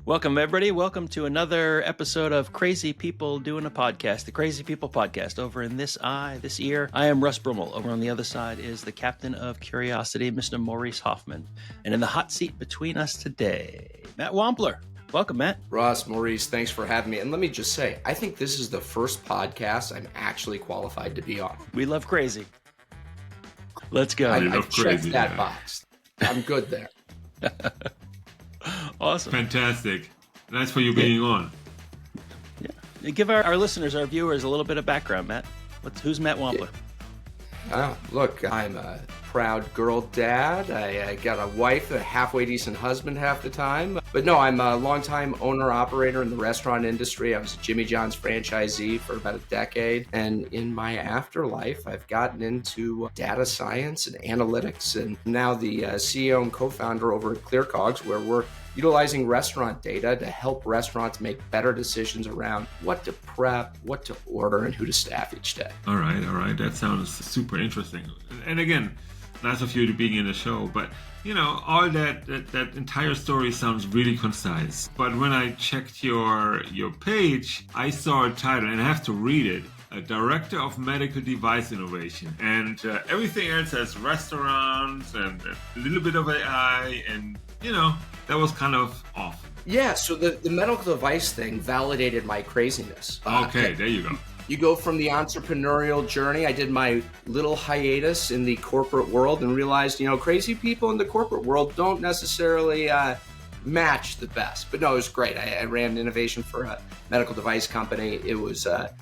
Welcome, everybody. Welcome to another episode of Crazy People Doing a Podcast, the Crazy People Podcast. Over in this eye, this ear, I am Russ Broomell. Over on the other side is the captain of curiosity, Mr. Maurice Hofmann. And in the hot seat between us today, Matt Wampler. Welcome, Matt. Russ, Maurice, thanks for having me. And let me just say, I think this is the first podcast I'm actually qualified to be on. We love crazy. Let's go. I checked that box. I'm good there. Awesome. Fantastic. Nice for you being on. Yeah. Give our listeners, our viewers, a little bit of background, Matt. Who's Matt Wampler? Look, I'm a proud girl dad. I got a wife, a halfway decent husband half the time. But no, I'm a longtime owner-operator in the restaurant industry. I was a Jimmy John's franchisee for about a decade. And in my afterlife, I've gotten into data science and analytics. And now the CEO and co-founder over at ClearCOGS, where we're utilizing restaurant data to help restaurants make better decisions around what to prep, what to order, and who to staff each day. All right. That sounds super interesting. And again, nice of you to being in the show. But, you know, all that entire story sounds really concise. But when I checked your page, I saw a title, and I have to read it. A Director of Medical Device Innovation. And everything else has restaurants and a little bit of AI, and, you know, that was kind of off. Yeah, so the medical device thing validated my craziness. Okay, there you go. You go from the entrepreneurial journey. I did my little hiatus in the corporate world and realized, crazy people in the corporate world don't necessarily match the best. But no, it was great. I ran innovation for a medical device company. It was a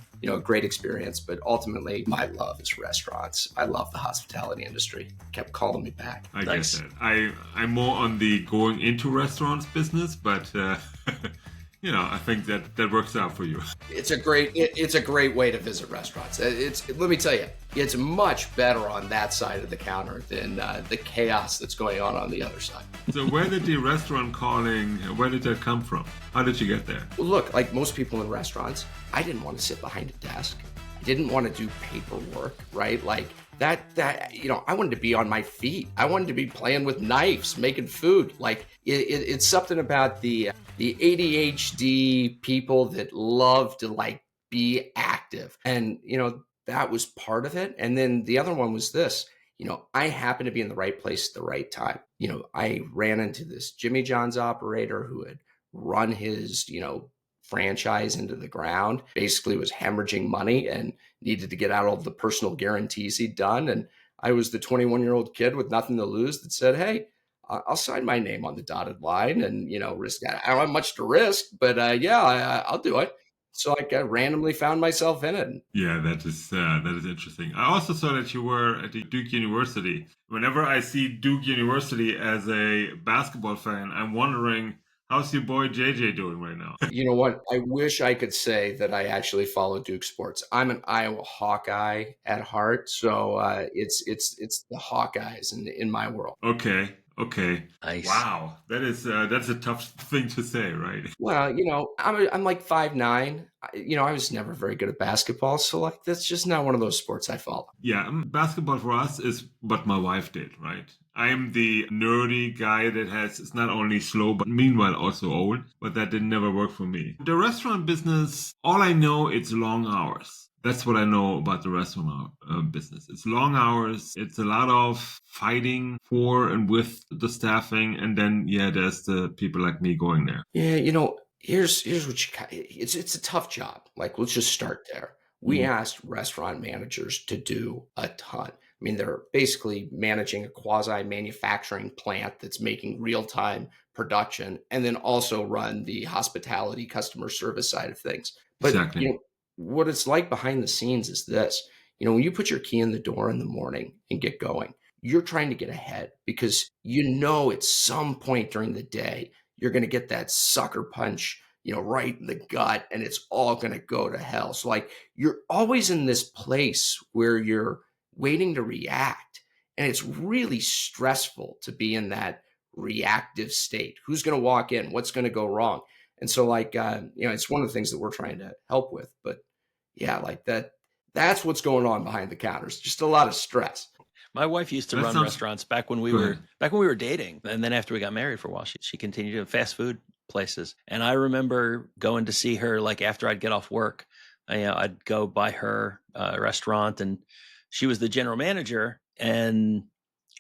great experience, but ultimately my love is restaurants. I love the hospitality industry. Kept calling me back. I guess that. I'm more on the going into restaurants business, but I think that works out for you. It's a great way to visit restaurants. Let me tell you, it's much better on that side of the counter than the chaos that's going on the other side. So where did the restaurant calling, where did that come from? How did you get there? Well, look, like most people in restaurants, I didn't want to sit behind a desk. I didn't want to do paperwork, right? Like that, I wanted to be on my feet. I wanted to be playing with knives, making food. Like it's something about the ADHD people that love to be active. And, that was part of it. And then the other one was this, I happened to be in the right place at the right time. I ran into this Jimmy John's operator who had run his, franchise into the ground, basically was hemorrhaging money and needed to get out all of the personal guarantees he'd done. And I was the 21-year-old kid with nothing to lose that said, hey, I'll sign my name on the dotted line and, risk. I don't have much to risk, but I'll do it. So I randomly found myself in it. Yeah, that is interesting. I also saw that you were at the Duke University. Whenever I see Duke University as a basketball fan, I'm wondering, how's your boy JJ doing right now? You know what? I wish I could say that I actually follow Duke sports. I'm an Iowa Hawkeye at heart, so it's the Hawkeyes in my world. Okay. Nice. Wow, that's a tough thing to say, right? Well, I'm like 5'9". I was never very good at basketball, so that's just not one of those sports I follow. Yeah, basketball for us is what my wife did, right? I'm the nerdy guy that is not only slow, but meanwhile also old, but that didn't never work for me. The restaurant business, all I know, it's long hours. That's what I know about the restaurant business. It's long hours. It's a lot of fighting for and with the staffing. And then, there's the people like me going there. Yeah, here's what it's a tough job. Let's just start there. We asked restaurant managers to do a ton. I mean, they're basically managing a quasi-manufacturing plant that's making real-time production and then also run the hospitality customer service side of things. But, exactly. What it's like behind the scenes is this. When you put your key in the door in the morning and get going, you're trying to get ahead because at some point during the day, you're going to get that sucker punch, right in the gut, and it's all going to go to hell. So you're always in this place where you're waiting to react. And it's really stressful to be in that reactive state. Who's going to walk in? What's going to go wrong? And so it's one of the things that we're trying to help with. But that's what's going on behind the counters. Just a lot of stress. My wife used to run restaurants back when we were dating. And then after we got married for a while, she continued to fast food places. And I remember going to see her like after I'd get off work. I'd go by her restaurant, and she was the general manager, and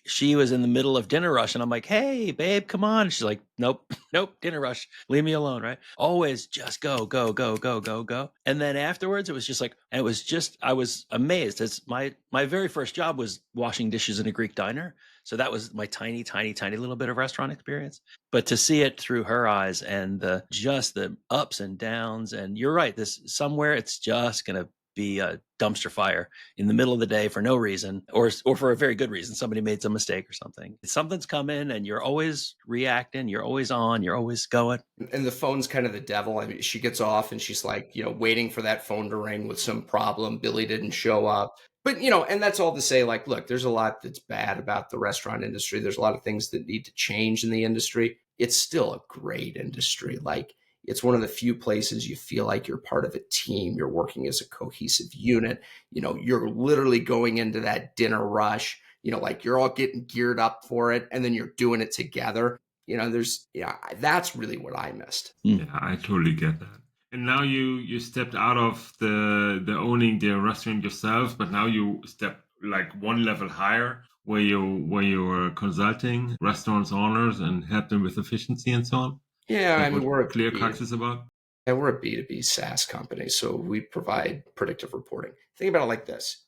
she was in the middle of dinner rush, and I'm like, "Hey, babe, come on." She's like, "Nope, nope, dinner rush. Leave me alone." Right? Always just go, go, go, go, go, go. And then afterwards, it was just like, I was amazed. It's my very first job was washing dishes in a Greek diner, so that was my tiny, tiny, tiny little bit of restaurant experience. But to see it through her eyes and the ups and downs, and you're right, this somewhere it's just gonna be a dumpster fire in the middle of the day for no reason, or for a very good reason. Somebody made some mistake or something. Something's coming, and you're always reacting. You're always on. You're always going. And the phone's kind of the devil. I mean, she gets off and she's like, waiting for that phone to ring with some problem. Billy didn't show up. But, and that's all to say, like, look, there's a lot that's bad about the restaurant industry. There's a lot of things that need to change in the industry. It's still a great industry. Like, it's one of the few places you feel like you're part of a team. You're working as a cohesive unit. You're literally going into that dinner rush, like you're all getting geared up for it, and then you're doing it together. That's really what I missed. Yeah, I totally get that. And now you stepped out of the owning the restaurant yourself, but now you step like one level higher, where you were consulting restaurants owners and help them with efficiency and so on. Yeah, Like I mean, what ClearCOGS is about. Yeah, we're a B2B SaaS company, so we provide predictive reporting. Think about it like this.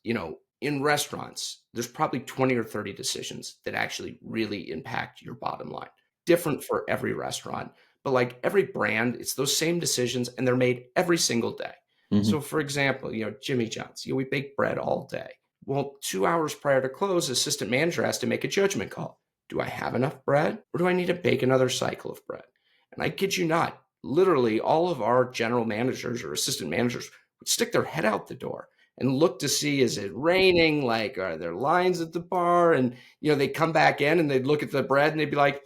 In restaurants, there's probably 20 or 30 decisions that actually really impact your bottom line. Different for every restaurant, but like every brand, it's those same decisions, and they're made every single day. Mm-hmm. So for example, Jimmy John's, we bake bread all day. Well, 2 hours prior to close, assistant manager has to make a judgment call. Do I have enough bread, or do I need to bake another cycle of bread? And I kid you not, literally all of our general managers or assistant managers would stick their head out the door and look to see, is it raining? Like, are there lines at the bar? And, they'd come back in and they'd look at the bread and they'd be like,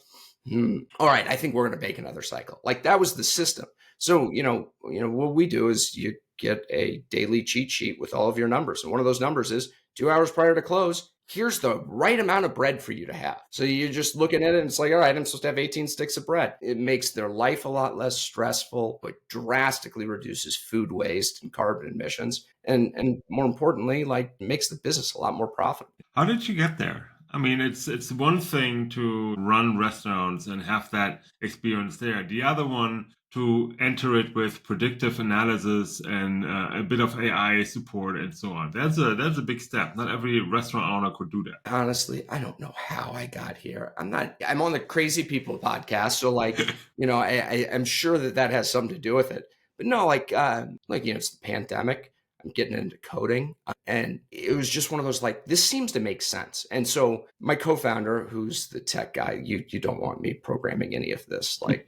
all right, I think we're going to bake another cycle. Like, that was the system. So, what we do is you get a daily cheat sheet with all of your numbers. And one of those numbers is 2 hours prior to close, here's the right amount of bread for you to have. So you're just looking at it and it's like, all right, I'm supposed to have 18 sticks of bread. It makes their life a lot less stressful, but drastically reduces food waste and carbon emissions. And more importantly, like, makes the business a lot more profitable. How did you get there? I mean, it's one thing to run restaurants and have that experience there. The other one, to enter it with predictive analysis and a bit of AI support and so on. That's a big step. Not every restaurant owner could do that. Honestly, I don't know how I got here. I'm on the Crazy People podcast, so like, I'm sure that has something to do with it. But no, it's the pandemic. I'm getting into coding, and it was just one of those, like, this seems to make sense. And so my co-founder, who's the tech guy, you don't want me programming any of this. Like,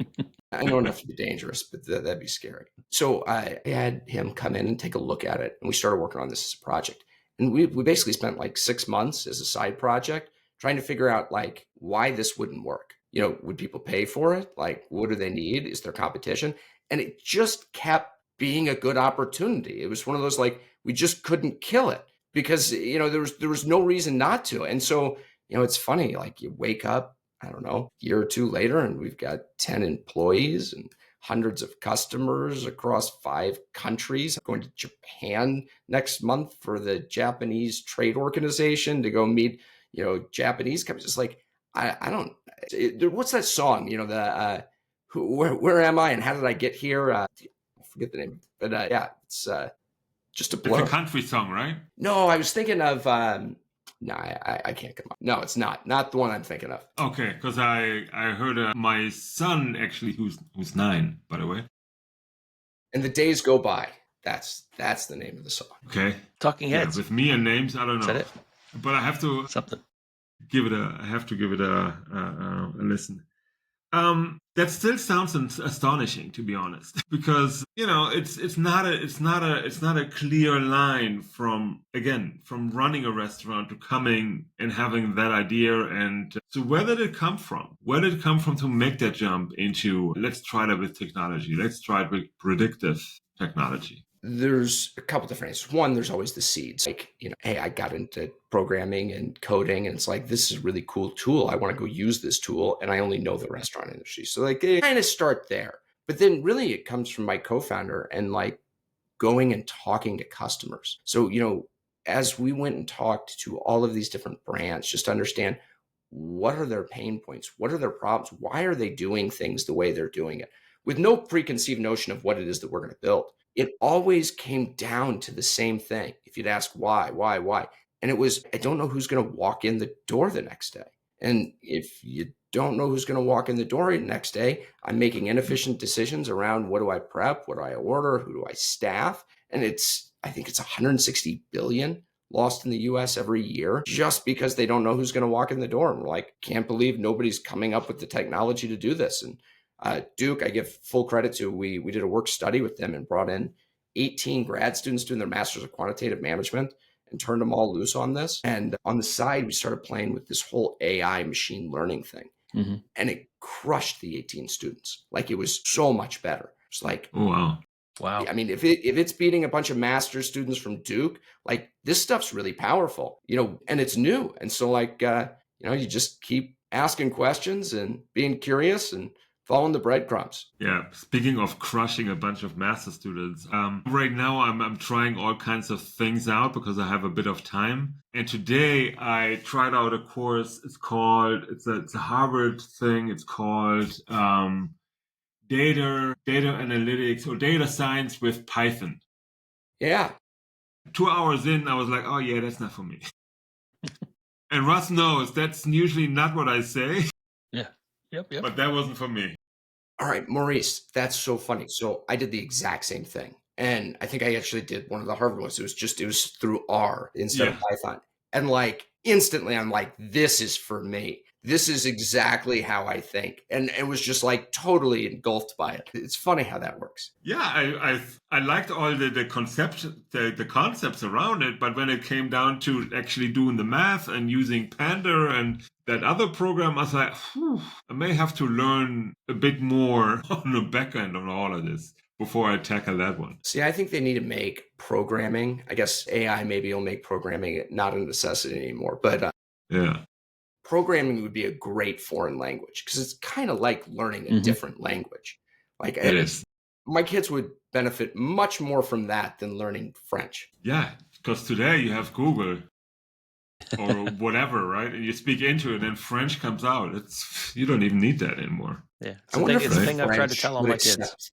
I know enough to be dangerous, but that'd be scary. So I had him come in and take a look at it, and we started working on this as a project. And we basically spent like 6 months as a side project trying to figure out, like, why this wouldn't work. Would people pay for it? Like, what do they need? Is there competition? And it just kept being a good opportunity. It was one of those, like, we just couldn't kill it because, there was no reason not to. And so, it's funny, like, you wake up, I don't know, a year or two later, and we've got 10 employees and hundreds of customers across 5 countries. I'm going to Japan next month for the Japanese Trade Organization to go meet, Japanese companies. It's like, what's that song? Where am I and how did I get here? I forget the name, but yeah, it's just a blur. It's a country song, right? No, I was thinking of. No, I can't come up. No, it's not the one I'm thinking of. Okay, because I heard my son, actually, who's 9, by the way. And the days go by. That's the name of the song. Okay. Talking Heads. Yeah, with me and names, I don't know. Is that it? But I have to give it a listen. That still sounds astonishing, to be honest, because it's not a clear line from running a restaurant to coming and having that idea. And so where did it come from? Where did it come from to make that jump into, let's try that with technology, let's try it with predictive technology? There's a couple different answers. One, there's always the seeds. Like, hey, I got into programming and coding, and it's like, this is a really cool tool. I want to go use this tool, and I only know the restaurant industry. So like, they kind of start there. But then really it comes from my co-founder and like going and talking to customers. So, as we went and talked to all of these different brands, just to understand what are their pain points? What are their problems? Why are they doing things the way they're doing it? With no preconceived notion of what it is that we're going to build. It always came down to the same thing. If you'd ask why? And it was, I don't know who's going to walk in the door the next day. And if you don't know who's going to walk in the door the next day, I'm making inefficient decisions around what do I prep, what do I order, who do I staff? And I think it's 160 billion lost in the US every year just because they don't know who's going to walk in the door. And we're like, can't believe nobody's coming up with the technology to do this. And Duke, I give full credit to, we did a work study with them and brought in 18 grad students doing their Masters of Quantitative Management and turned them all loose on this. And on the side, we started playing with this whole AI machine learning thing. Mm-hmm. And it crushed the 18 students. Like it was so much better. It's like, oh, wow. Wow. I mean, if it's beating a bunch of master's students from Duke, like this stuff's really powerful, and it's new. And so like, you just keep asking questions and being curious and following the breadcrumbs. Yeah. Speaking of crushing a bunch of master students, right now I'm trying all kinds of things out because I have a bit of time. And today I tried out a course. It's a Harvard thing. It's called, data analytics or data science with Python. Yeah. 2 hours in, I was like, oh yeah, that's not for me. And Russ knows that's usually not what I say. Yeah. Yep. But that wasn't for me. All right, Maurice, that's so funny. So I did the exact same thing. And I think I actually did one of the Harvard ones. It was through R instead of Python. And like instantly I'm like, this is for me. This is exactly how I think. And it was just like totally engulfed by it. It's funny how that works. Yeah, I liked all the concepts around it, but when it came down to actually doing the math and using Panda and that other program, I was like, I may have to learn a bit more on the back end on all of this before I tackle that one. See, I think they need to make programming. I guess AI maybe will make programming not a necessity anymore, but yeah. Programming would be a great foreign language because it's kind of like learning a different language. Like it is. My kids would benefit much more from that than learning French. Yeah, because today you have Google or whatever, right? And you speak into it and French comes out. You don't even need that anymore. Yeah, it's a thing I've tried to tell all my kids.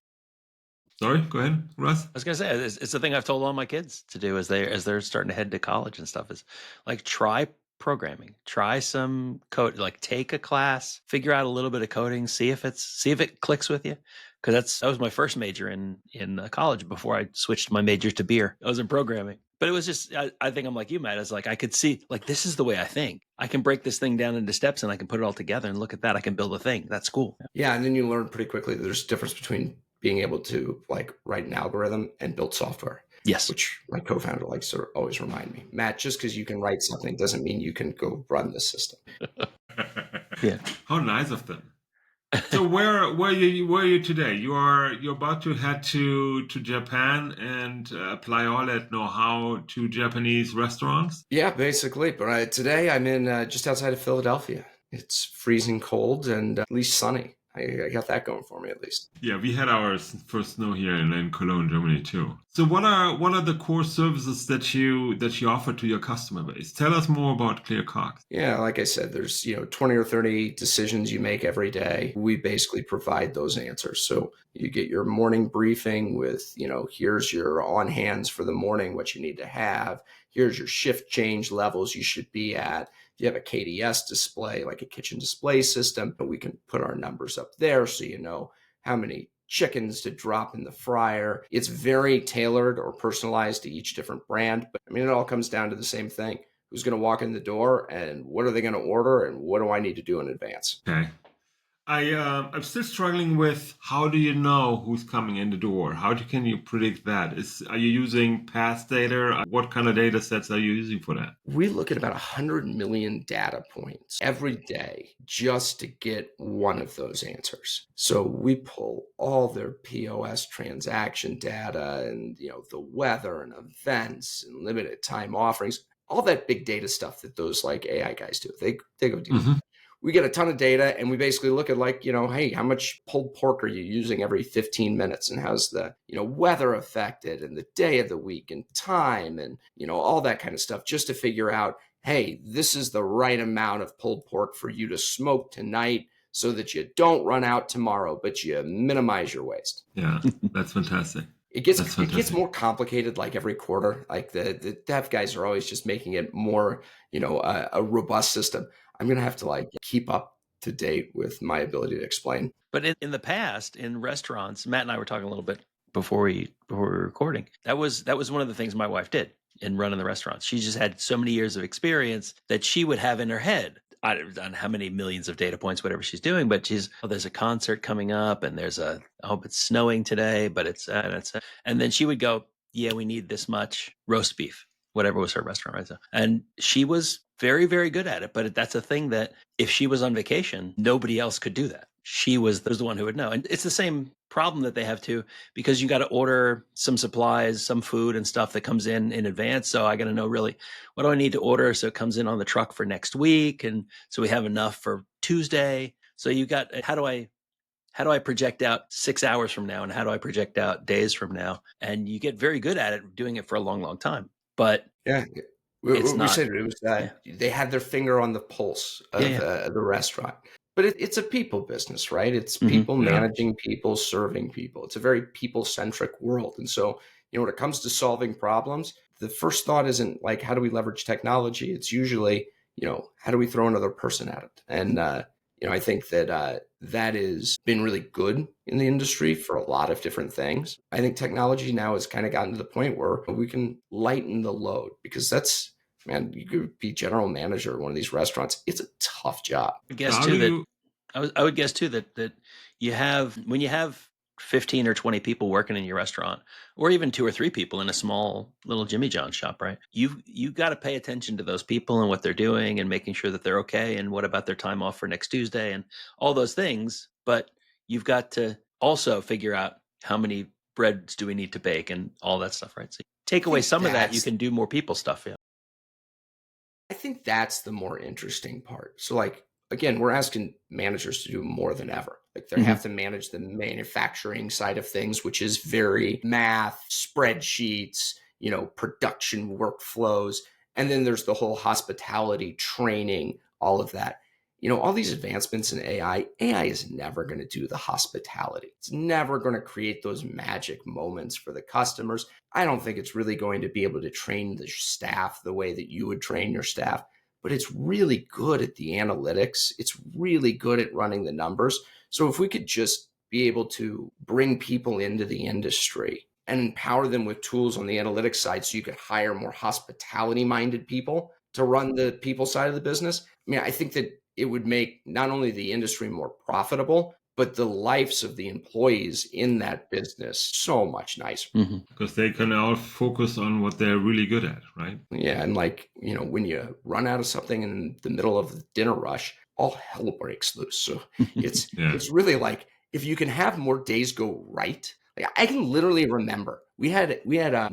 Sorry, go ahead, Russ. I was going to say, it's the thing I've told all my kids to do as they're starting to head to college and stuff is like try programming, try some code, like take a class, figure out a little bit of coding, see if it clicks with you. Because that was my first major in college before I switched my major to beer. I was in programming, but it was just I think I'm like you, Matt. It's like I could see like this is the way I think. I can break this thing down into steps and I can put it all together and look at that. I can build a thing. That's cool. Yeah, and then you learn pretty quickly that there's a difference between being able to like write an algorithm and build software. Yes. Which my co-founder likes to always remind me, Matt, just because you can write something doesn't mean you can go run the system. Yeah. How nice of them. So where are you today? You're about to head to Japan and apply all that know-how to Japanese restaurants? Yeah, basically. But today I'm in just outside of Philadelphia. It's freezing cold and at least sunny. I got that going for me at least. Yeah, we had our first snow here in Cologne, Germany too. So what are the core services that you offer to your customer base? Tell us more about ClearCOGS. Yeah, like I said, there's 20 or 30 decisions you make every day. We basically provide those answers. So you get your morning briefing with, here's your on hands for the morning, what you need to have. Here's your shift change levels you should be at. You have a KDS display, like a kitchen display system, but we can put our numbers up there so you know how many chickens to drop in the fryer. It's very tailored or personalized to each different brand, but it all comes down to the same thing. Who's going to walk in the door and what are they going to order and what do I need to do in advance? Okay. I'm still struggling with how do you know who's coming in the door? Can you predict that? Are you using past data? What kind of data sets are you using for that? We look at about 100 million data points every day just to get one of those answers. So we pull all their POS transaction data and the weather and events and limited time offerings, all that big data stuff that those like AI guys do. They go deep. Mm-hmm. we get a ton of data and we basically look at like, hey, how much pulled pork are you using every 15 minutes? And how's the, weather affected and the day of the week and time and, all that kind of stuff just to figure out, hey, this is the right amount of pulled pork for you to smoke tonight so that you don't run out tomorrow, but you minimize your waste. Yeah, that's fantastic. It gets more complicated like every quarter. Like the dev guys are always just making it more, a robust system. I'm going to have to like keep up to date with my ability to explain. But in the past, in restaurants, Matt and I were talking a little bit before we were recording. That was one of the things my wife did in running the restaurants. She just had so many years of experience that she would have in her head on how many millions of data points, whatever she's doing, but there's a concert coming up and I hope it's snowing today, but and then she would go, yeah, we need this much roast beef, whatever was her restaurant, right? So, and she was very, very good at it. But that's a thing that if she was on vacation, nobody else could do that. She was the one who would know. And it's the same problem that they have too, because you got to order some supplies, some food and stuff that comes in advance. So I got to know really what do I need to order so it comes in on the truck for next week. And so we have enough for Tuesday. So you got, how do I project out 6 hours from now? And how do I project out days from now? And you get very good at it, doing it for a long, long time. But yeah, we said it was they had their finger on the pulse of the restaurant. But it's a people business, right? It's people managing people, serving people. It's a very people-centric world. And so, when it comes to solving problems, the first thought isn't like, how do we leverage technology? It's usually, how do we throw another person at it? And, I think that that has been really good in the industry for a lot of different things. I think technology now has kind of gotten to the point where we can lighten the load, because man, you could be general manager of one of these restaurants. It's a tough job. I would guess too that when you have 15 or 20 people working in your restaurant, or even 2 or 3 people in a small little Jimmy John's shop, right? You got to pay attention to those people and what they're doing and making sure that they're okay. And what about their time off for next Tuesday and all those things. But you've got to also figure out how many breads do we need to bake and all that stuff, right? So take away some of that, you can do more people stuff. Yeah. I think that's the more interesting part. So like, again, we're asking managers to do more than ever. Like they have to manage the manufacturing side of things, which is very math, spreadsheets, production workflows. And then there's the whole hospitality training, all of that. All these advancements in AI is never going to do the hospitality. It's never going to create those magic moments for the customers. I don't think it's really going to be able to train the staff the way that you would train your staff, but it's really good at the analytics. It's really good at running the numbers. So if we could just be able to bring people into the industry and empower them with tools on the analytics side so you could hire more hospitality-minded people to run the people side of the business, I think that it would make not only the industry more profitable, but the lives of the employees in that business so much nicer. Because they can all focus on what they're really good at, right? Yeah. And like, when you run out of something in the middle of the dinner rush, all hell breaks loose. So it's really like, if you can have more days go right. Like I can literally remember we had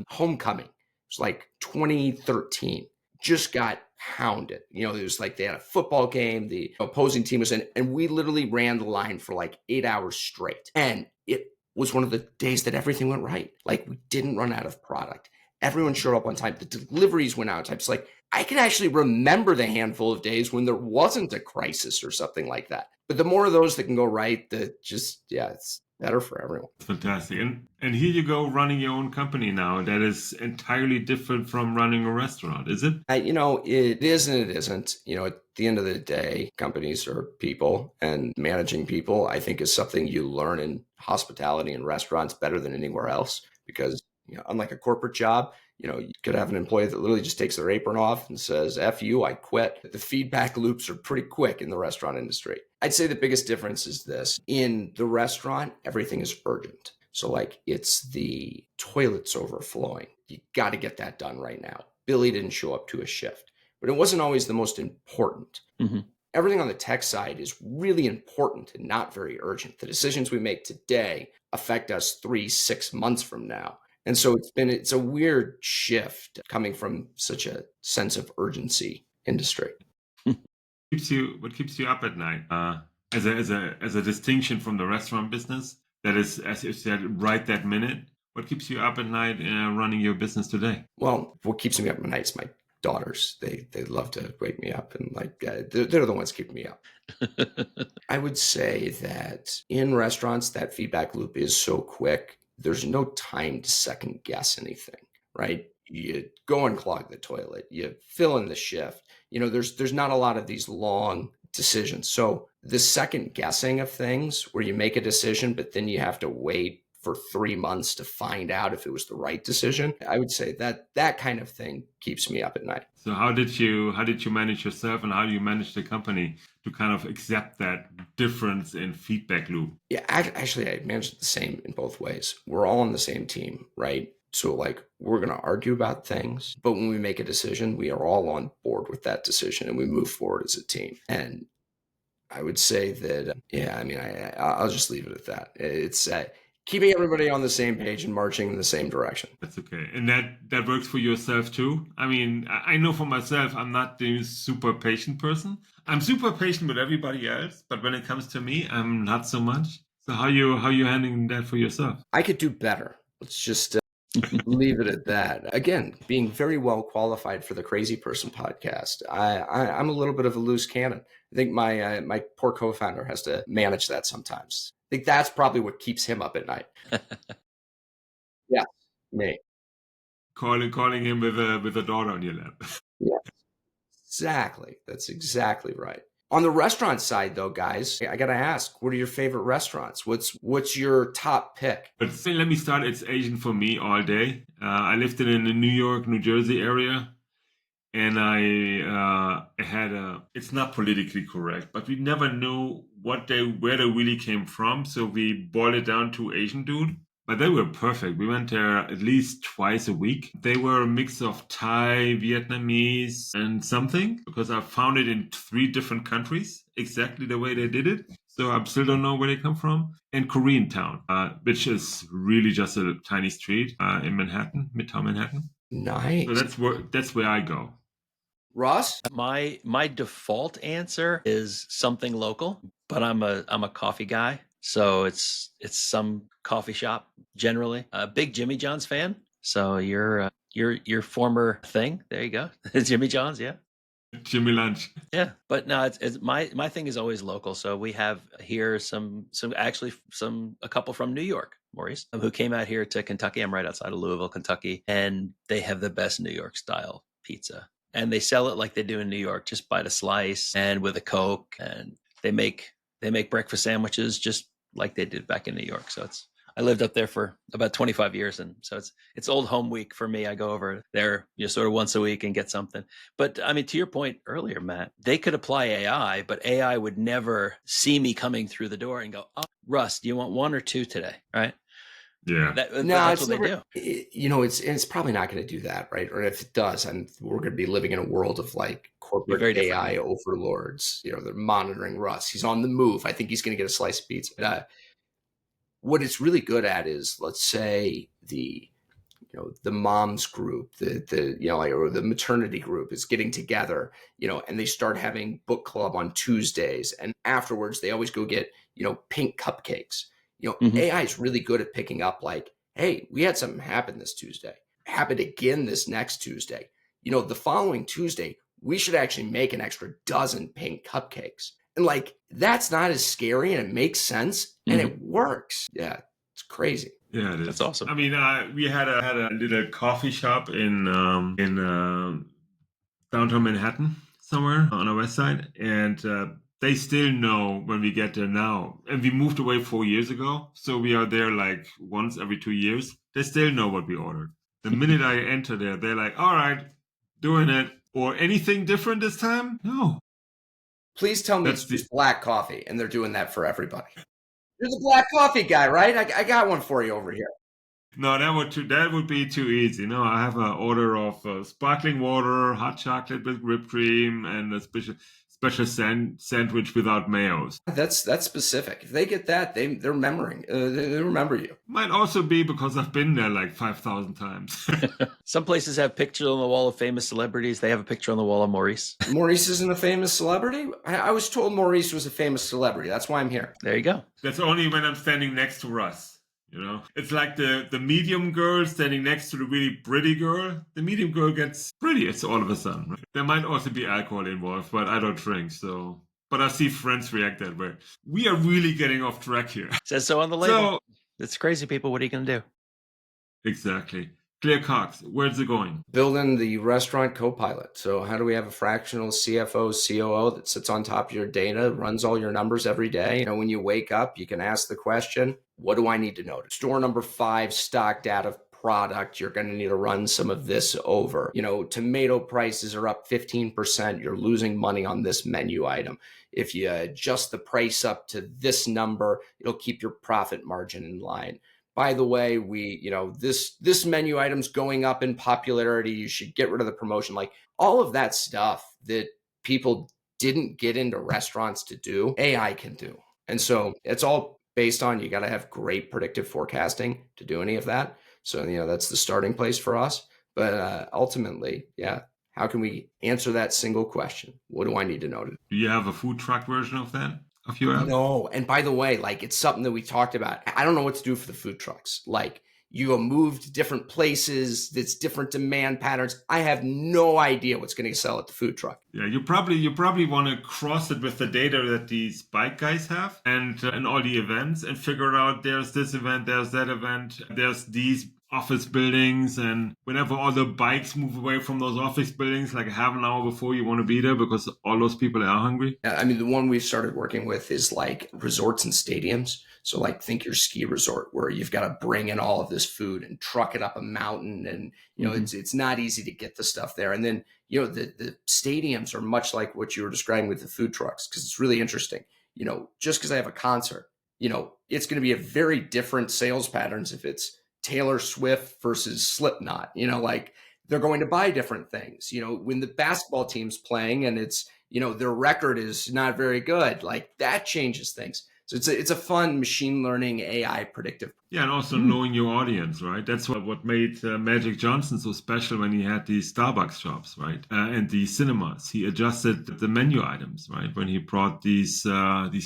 homecoming. It was like 2013. Just got hounded. It was like they had a football game, the opposing team was in, and we literally ran the line for like 8 hours straight. And it was one of the days that everything went right. Like we didn't run out of product. Everyone showed up on time. The deliveries went out on time. It's like, I can actually remember the handful of days when there wasn't a crisis or something like that. But the more of those that can go right, it's better for everyone. Fantastic. And here you go running your own company now. That is entirely different from running a restaurant, is it? It is and it isn't. At the end of the day, companies are people, and managing people, I think, is something you learn in hospitality and restaurants better than anywhere else. Because unlike a corporate job, you could have an employee that literally just takes their apron off and says, F you, I quit. The feedback loops are pretty quick in the restaurant industry. I'd say the biggest difference is this. In the restaurant, everything is urgent. So like it's the toilets overflowing. You got to get that done right now. Billy didn't show up to a shift, but it wasn't always the most important. Everything on the tech side is really important and not very urgent. The decisions we make today affect us 3-6 months from now. And so it's a weird shift coming from such a sense of urgency industry. What keeps you up at night? As a distinction from the restaurant business, that is, as you said, right that minute. What keeps you up at night running your business today? Well, what keeps me up at night is my daughters. They love to wake me up, and like they're the ones keeping me up. I would say that in restaurants, that feedback loop is so quick. There's no time to second guess anything, right? You go and clog the toilet, you fill in the shift. There's not a lot of these long decisions. So the second guessing of things where you make a decision, but then you have to wait for 3 months to find out if it was the right decision. I would say that kind of thing keeps me up at night. So how did you manage yourself, and how do you manage the company to kind of accept that difference in feedback loop? Yeah, actually, I managed it the same in both ways. We're all on the same team, right? So like we're going to argue about things, but when we make a decision, we are all on board with that decision and we move forward as a team. And I would say that, yeah, I mean, I'll just leave it at that. It's keeping everybody on the same page and marching in the same direction. That's okay. And that works for yourself too? I mean, I know for myself, I'm not the super patient person. I'm super patient with everybody else, but when it comes to me, I'm not so much. So how you handling that for yourself? I could do better. Let's just leave it at that. Again, being very well qualified for the Crazy Person podcast. I'm a little bit of a loose cannon. I think my poor co-founder has to manage that sometimes. I think that's probably what keeps him up at night. Yeah, me. Calling him with a daughter on your lap. Yeah, exactly. That's exactly right. On the restaurant side, though, guys, I gotta ask, what are your favorite restaurants? What's your top pick? But let me start. It's Asian for me all day. I lived in the New York, New Jersey area, and I had it's not politically correct, but we never knew where they really came from. So we boiled it down to Asian dude. But they were perfect. We went there at least twice a week. They were a mix of Thai, Vietnamese, and something, because I found it in 3 different countries, exactly the way they did it. So I still don't know where they come from. And Koreatown, which is really just a tiny street in Manhattan, Midtown Manhattan. Nice. So that's where I go. Russ? My default answer is something local, but I'm a coffee guy. So it's some coffee shop generally. A big Jimmy John's fan. So your former thing. There you go. Jimmy John's, yeah. Jimmy Lunch. Yeah, but no, it's my thing is always local. So we have here a couple from New York, Maurice, who came out here to Kentucky. I'm right outside of Louisville, Kentucky, and they have the best New York style pizza. And they sell it like they do in New York, just by the slice and with a Coke. And they make breakfast sandwiches just like they did back in New York. So I lived up there for about 25 years. And so it's old home week for me. I go over there, sort of once a week and get something. But I mean, to your point earlier, Matt, they could apply AI, but AI would never see me coming through the door and go, "Oh, Russ, do you want 1 or 2 today?" Right? Yeah. That's what they do. It's probably not going to do that, right? Or if it does, we're going to be living in a world of like corporate AI overlords. They're monitoring Russ. He's on the move. I think he's going to get a slice of pizza. But, what it's really good at is, let's say the moms group, or the maternity group is getting together, and they start having book club on Tuesdays, and afterwards they always go get pink cupcakes. AI is really good at picking up like, hey, we had something happen this Tuesday. Happened again this next Tuesday. The following Tuesday, we should actually make an extra dozen pink cupcakes. And like, that's not as scary, and it makes sense, and it works. Yeah, it's crazy. Yeah, it is. That's awesome. I mean, we had a little coffee shop in downtown Manhattan, somewhere on the west side, and they still know when we get there now. And we moved away 4 years ago, so we are there like once every 2 years. They still know what we ordered. The minute I enter there, they're like, "All right, doing it." Or anything different this time? No. Please tell me it's just black coffee, and they're doing that for everybody. You're the black coffee guy, right? I got one for you over here. No, that would be too easy. No, I have an order of sparkling water, hot chocolate with whipped cream, and a special sandwich without mayos. That's specific. If they get that, they remember you. Might also be because I've been there like 5,000 times. Some places have pictures on the wall of famous celebrities. They have a picture on the wall of Maurice. Maurice isn't a famous celebrity? I was told Maurice was a famous celebrity. That's why I'm here. There you go. That's only when I'm standing next to Russ. You know, it's like the medium girl standing next to the really pretty girl. The medium girl gets pretty. It's all of a sudden. Right? There might also be alcohol involved, but I don't drink, so. But I see friends react that way. We are really getting off track here. Says so on the label. It's crazy, people. What are you going to do? Exactly. ClearCOGS, where's it going? Building the restaurant co-pilot. So how do we have a fractional CFO, COO that sits on top of your data, runs all your numbers every day? You know, when you wake up, you can ask the question, what do I need to know? Store number 5, stock data product, you're going to need to run some of this over. You know, tomato prices are up 15%. You're losing money on this menu item. If you adjust the price up to this number, it'll keep your profit margin in line. By the way, this menu item's going up in popularity. You should get rid of the promotion. Like all of that stuff that people didn't get into restaurants to do, AI can do. And so it's all based on, you got to have great predictive forecasting to do any of that. So, that's the starting place for us. But ultimately, how can we answer that single question? What do I need to know? Do you have a food truck version of that? Of your app? No. And by the way, like it's something that we talked about. I don't know what to do for the food trucks. Like you have moved to different places. It's different demand patterns. I have no idea what's going to sell at the food truck. Yeah, you probably want to cross it with the data that these bike guys have and all the events and figure out there's this event, there's that event, there's these office buildings, and whenever all the bikes move away from those office buildings, like half an hour before, you want to be there because all those people are hungry. I mean, the one we've started working with is like resorts and stadiums. So like think your ski resort where you've got to bring in all of this food and truck it up a mountain, and it's not easy to get the stuff there. And then the stadiums are much like what you were describing with the food trucks, because it's really interesting. Just because I have a concert, it's going to be a very different sales patterns if it's Taylor Swift versus Slipknot. Like they're going to buy different things. When the basketball team's playing and it's their record is not very good, like that changes things. So it's a fun machine learning AI predictive. Yeah, and also knowing your audience, right? That's what made Magic Johnson so special when he had these Starbucks shops, right? And the cinemas. He adjusted the menu items, right? When he brought these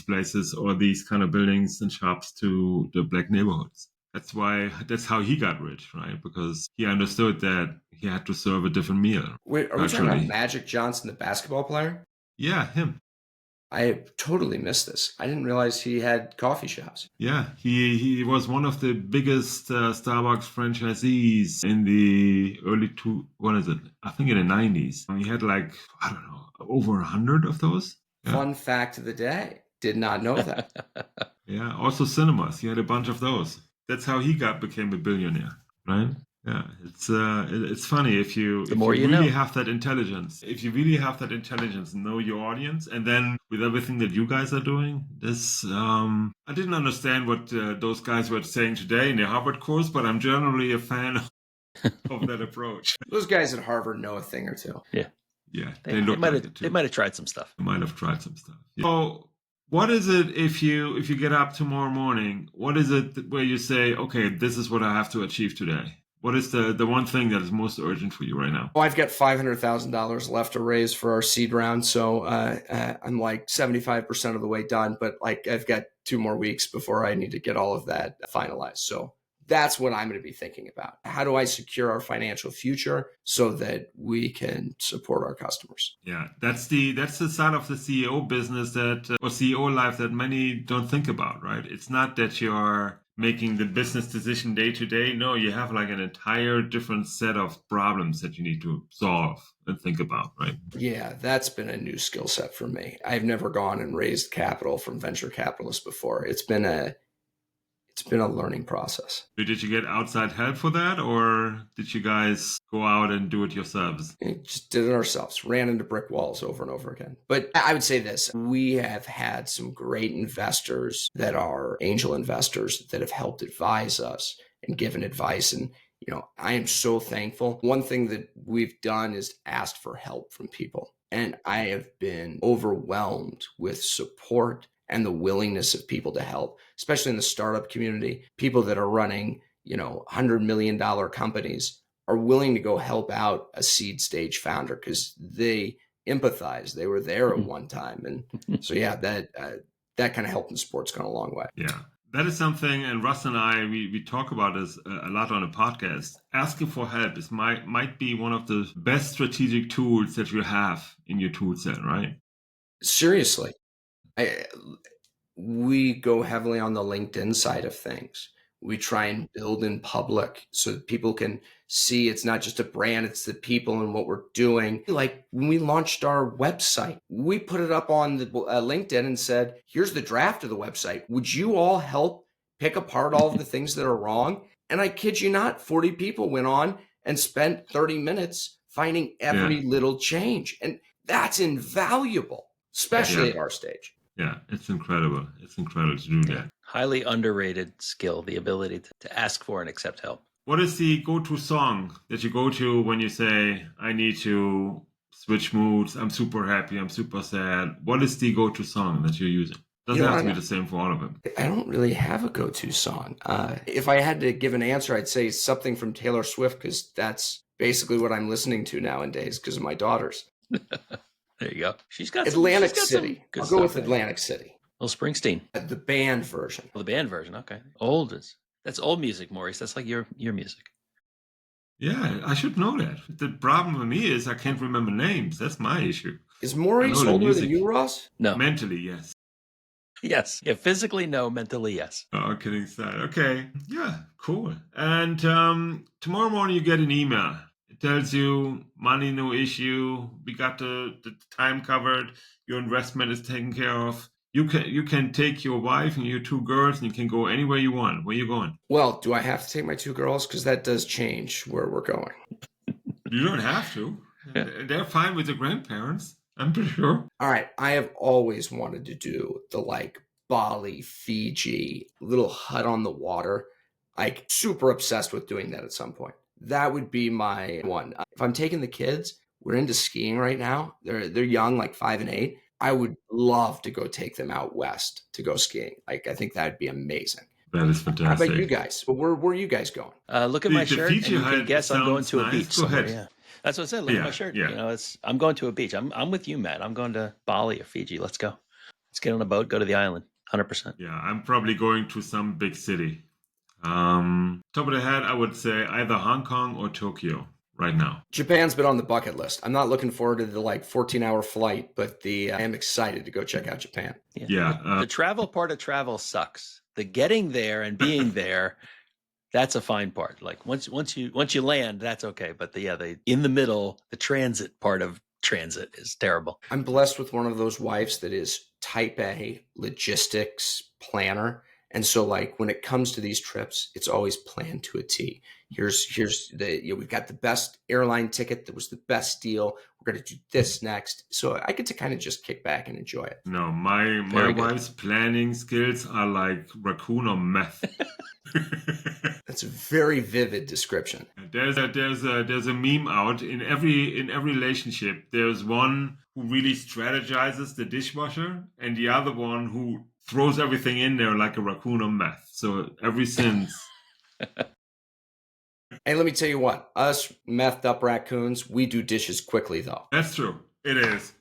places or these kind of buildings and shops to the black neighborhoods. That's how he got rich, right? Because he understood that he had to serve a different meal. Wait, are we talking about Magic Johnson, the basketball player? Yeah, him. I totally missed this. I didn't realize he had coffee shops. Yeah, he was one of the biggest Starbucks franchisees in the I think in the 90s. He had over 100 of those. Yeah. Fun fact of the day. Did not know that. Yeah, also cinemas. He had a bunch of those. That's how he became a billionaire, right? Yeah, it's funny if you really have that intelligence. If you really have that intelligence, know your audience, and then with everything that you guys are doing, I didn't understand what those guys were saying today in the Harvard course, but I'm generally a fan of that approach. Those guys at Harvard know a thing or two. Yeah, they might have tried some stuff. They might have tried some stuff. Yeah. So, what is it if you get up tomorrow morning? What is it where you say, okay, this is what I have to achieve today? What is the one thing that is most urgent for you right now? Well, I've got $500,000 left to raise for our seed round. So I'm like 75% of the way done, but like I've got 2 more weeks before I need to get all of that finalized. So that's what I'm going to be thinking about. How do I secure our financial future so that we can support our customers? Yeah, that's the side of the CEO business or CEO life that many don't think about, right? It's not that you're making the business decision day to day. No, you have like an entire different set of problems that you need to solve and think about, right? Yeah, that's been a new skill set for me. I've never gone and raised capital from venture capitalists before. It's been a learning process. Did you get outside help for that, or did you guys go out and do it yourselves? We just did it ourselves, ran into brick walls over and over again. But I would say this, we have had some great investors that are angel investors that have helped advise us and given advice. And, I am so thankful. One thing that we've done is asked for help from people. And I have been overwhelmed with support and the willingness of people to help, especially in the startup community. People that are running, $100 million companies are willing to go help out a seed stage founder because they empathize. They were there at one time. And so, yeah, that kind of help in sports gone a long way. Yeah. That is something, and Russ and I, we talk about this a lot on the podcast. Asking for help might be one of the best strategic tools that you have in your tool set, right? Seriously. We go heavily on the LinkedIn side of things. We try and build in public so that people can see it's not just a brand, it's the people and what we're doing. Like when we launched our website, we put it up on the LinkedIn and said, here's the draft of the website. Would you all help pick apart all of the things that are wrong? And I kid you not, 40 people went on and spent 30 minutes finding every little change. And that's invaluable, especially at our stage. Yeah, it's incredible. It's incredible to do that. Highly underrated skill, the ability to ask for and accept help. What is the go-to song that you go to when you say, I need to switch moods, I'm super happy, I'm super sad? What is the go-to song that you're using? Doesn't have to be the same for all of them. I don't really have a go-to song. If I had to give an answer, I'd say something from Taylor Swift because that's basically what I'm listening to nowadays because of my daughters. There you go. She's got Atlantic City. I'll go with Atlantic City. Little Springsteen. The band version. Well, the band version. Okay. That's old music, Maurice. That's like your music. Yeah, I should know that. The problem with me is I can't remember names. That's my issue. Is Maurice older than you, Russ? No. Mentally, yes. Yes. Yeah, physically, no. Mentally, yes. Oh, kidding aside. Okay. Yeah, cool. And tomorrow morning you get an email. It tells you money, no issue. We got the time covered. Your investment is taken care of. You can take your wife and your 2 girls and you can go anywhere you want. Where are you going? Well, do I have to take my 2 girls? Because that does change where we're going. You don't have to. Yeah. They're fine with the grandparents, I'm pretty sure. All right. I have always wanted to do the Bali, Fiji, little hut on the water. Super obsessed with doing that at some point. That would be my one. If I'm taking the kids, we're into skiing right now. They're young, like 5 and 8. I would love to go take them out west to go skiing. I think that'd be amazing. That is fantastic. How about you guys? Where are you guys going? Look at my shirt, and you can guess I'm going to a beach. Go ahead. Yeah. That's what I said. Look at my shirt. Yeah. I'm going to a beach. I'm with you, Matt. I'm going to Bali or Fiji. Let's go. Let's get on a boat, go to the island. 100%. Yeah, I'm probably going to some big city. Top of the head, I would say either Hong Kong or Tokyo right now. Japan's been on the bucket list. I'm not looking forward to the 14-hour flight, but I am excited to go check out Japan. Yeah. The travel part of travel sucks. The getting there and being there, that's a fine part. Like once you land, that's okay. But the in the middle, the transit part of transit is terrible. I'm blessed with one of those wives that is type A logistics planner. And so when it comes to these trips, it's always planned to a T. We've got the best airline ticket. That was the best deal. We're going to do this next. So I get to kind of just kick back and enjoy it. No, my wife's planning skills are like raccoon or meth. That's a very vivid description. There's a meme out in every relationship. There's one who really strategizes the dishwasher and the other one who throws everything in there like a raccoon on meth. So ever since. Hey, let me tell you what, us methed up raccoons, we do dishes quickly though. That's true. It is.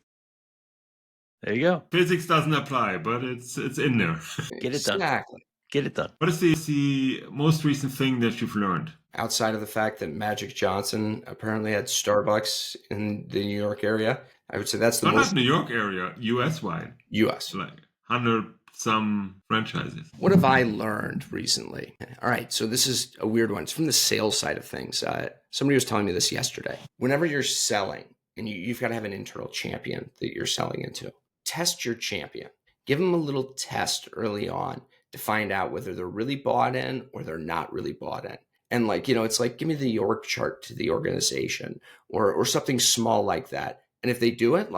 There you go. Physics doesn't apply, but it's in there. Get it done. Exactly. Get it done. What is the most recent thing that you've learned? Outside of the fact that Magic Johnson apparently had Starbucks in the New York area, I would say that's the most... Not New York area, US-wide. US. 100 some franchises. What have I learned recently? All right, so this is a weird one. It's from the sales side of things. Somebody was telling me this yesterday. Whenever you're selling, and you've got to have an internal champion that you're selling into, test your champion. Give them a little test early on to find out whether they're really bought in or they're not really bought in. And it's give me the org chart to the organization or something small like that. And if they do it,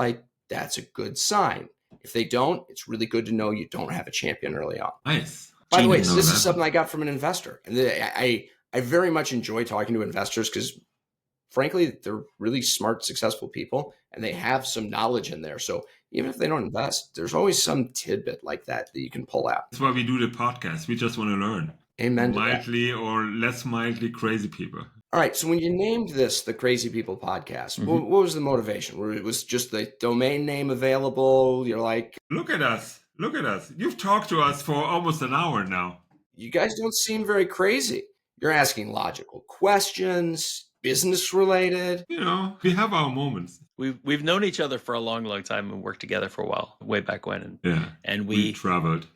that's a good sign. If they don't, it's really good to know you don't have a champion early on. Nice. By the way, this is something I got from an investor. And I very much enjoy talking to investors because frankly, they're really smart, successful people, and they have some knowledge in there. So even if they don't invest, there's always some tidbit like that you can pull out. That's why we do the podcast. We just want to learn. Amen. Mildly or less mildly crazy people. All right. So when you named this the Crazy People Podcast, what was the motivation? It was just the domain name available? You're like, look at us. Look at us. You've talked to us for almost an hour now. You guys don't seem very crazy. You're asking logical questions, business related. You know, we have our moments. We've known each other for a long, long time and worked together for a while, way back when. And we traveled.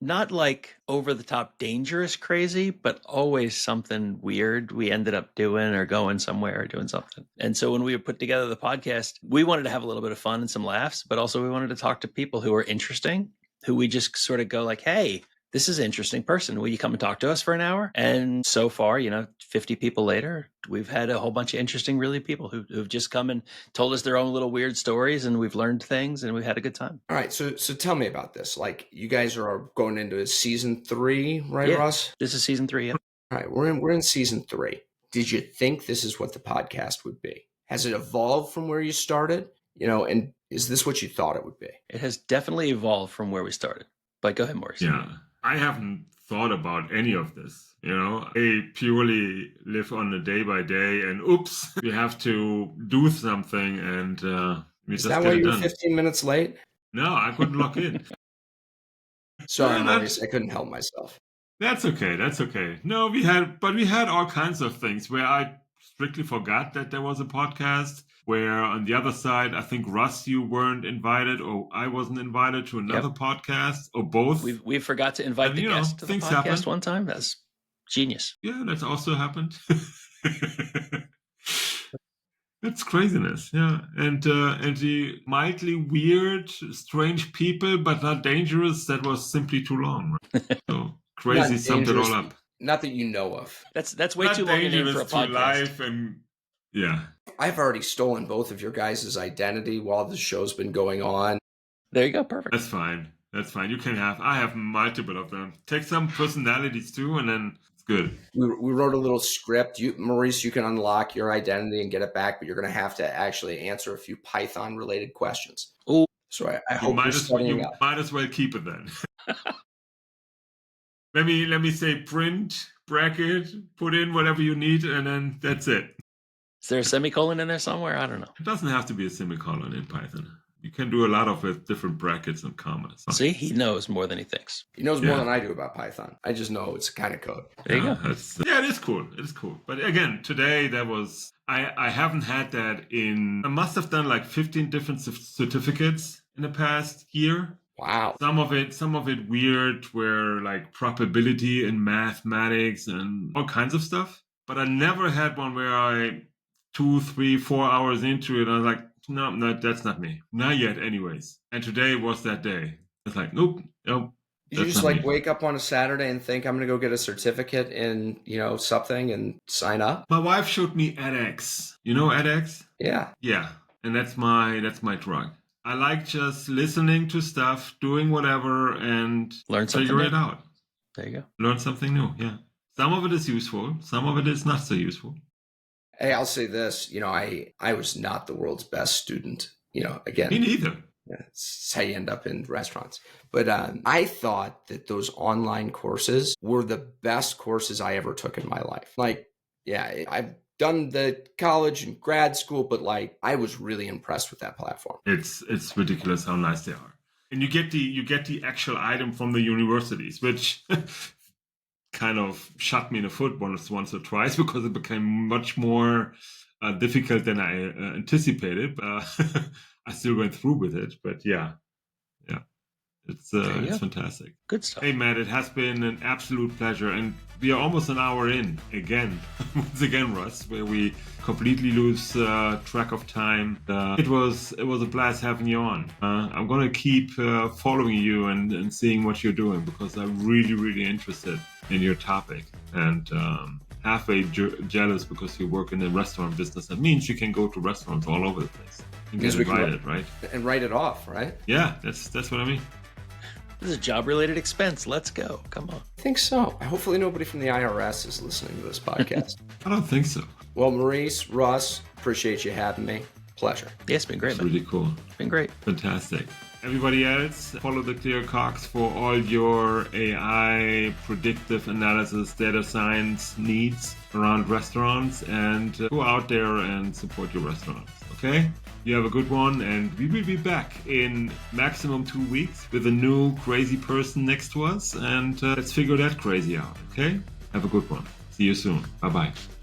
Not like over the top dangerous crazy, but always something weird we ended up doing or going somewhere or doing something. And so when we put together the podcast, we wanted to have a little bit of fun and some laughs, but also we wanted to talk to people who are interesting, who we just sort of go like, hey, this is an interesting person. Will you come and talk to us for an hour? And so far, 50 people later, we've had a whole bunch of interesting, really people who've just come and told us their own little weird stories, and we've learned things, and we've had a good time. All right. So tell me about this. Like, you guys are going into season 3, right, yeah, Russ? This is season 3. Yeah. All right. We're in season 3. Did you think this is what the podcast would be? Has it evolved from where you started? And is this what you thought it would be? It has definitely evolved from where we started. But go ahead, Maurice. Yeah. I haven't thought about any of this. I purely live on a day by day, and oops, we have to do something, and we Is just that get why it you were done. 15 minutes late? No, I couldn't log in. Sorry, Maurice, I couldn't help myself. That's okay. That's okay. No, we had all kinds of things where I strictly forgot that there was a podcast. Where on the other side, I think, Russ, you weren't invited, or I wasn't invited to another podcast, or both. We forgot to invite the guest to the podcast happen. one time. That's genius. Yeah, that's also happened. That's craziness, yeah. And the mildly weird, strange people, but not dangerous, that was simply too long. Right? So crazy summed it all up. Not that you know of. That's way not too long a name for a podcast. To life and yeah. I've already stolen both of your guys' identity while the show's been going on. There you go. Perfect. That's fine. That's fine. I have multiple of them. Take some personalities too, and then it's good. We wrote a little script. Maurice, you can unlock your identity and get it back, but you're going to have to actually answer a few Python-related questions. Oh, so I hope you're studying up. Might as well keep it then. Let me say print, bracket, put in whatever you need, and then that's it. Is there a semicolon in there somewhere? I don't know. It doesn't have to be a semicolon in Python. You can do a lot of it, different brackets and commas. See, he knows more than he thinks. He knows more than I do about Python. I just know it's a kind of code. There you go. It is cool. It is cool. But again, today I haven't had that I must have done like 15 different certificates in the past year. Wow. Some of it weird, where like probability and mathematics and all kinds of stuff. But I never had one where 2, 3, 4 hours into it, I was like, no, that's not me. Not yet, anyways. And today was that day. It's like, nope. Did you just wake up on a Saturday and think, I'm going to go get a certificate in, something and sign up? My wife showed me edX. You know edX? Yeah. Yeah. And that's my drug. I like just listening to stuff, doing whatever, and figure it out. There you go. Learn something new. Yeah. Some of it is useful. Some of it is not so useful. Hey, I'll say this, I was not the world's best student, again. Me neither. It's how you end up in restaurants. But I thought that those online courses were the best courses I ever took in my life. Like, yeah, I've done the college and grad school, but like, I was really impressed with that platform. It's ridiculous how nice they are. And you get the actual item from the universities, which kind of shot me in the foot once or twice, because it became much more difficult than I anticipated. I still went through with it, but yeah, it's fantastic. Good stuff. Hey, Matt, it has been an absolute pleasure, and we are almost an hour in again. Once again, Russ, where we completely lose track of time. It was a blast having you on. I'm gonna keep following you and seeing what you're doing, because I'm really, really interested in your topic, and halfway jealous because you work in the restaurant business. That means you can go to restaurants all over the place and get invited, right? And write it off, right? Yeah, that's what I mean. This is a job-related expense. Let's go. Come on. I think so. Hopefully nobody from the IRS is listening to this podcast. I don't think so. Well, Maurice, Russ, appreciate you having me. Pleasure. Yeah, it's been great, It's man. really cool. It's been great. Fantastic. Everybody else, follow the ClearCOGS for all your AI, predictive analysis, data science needs around restaurants, and go out there and support your restaurants. Okay? You have a good one, and we will be back in maximum 2 weeks with a new crazy person next to us, and let's figure that crazy out. Okay? Have a good one. See you soon. Bye-bye.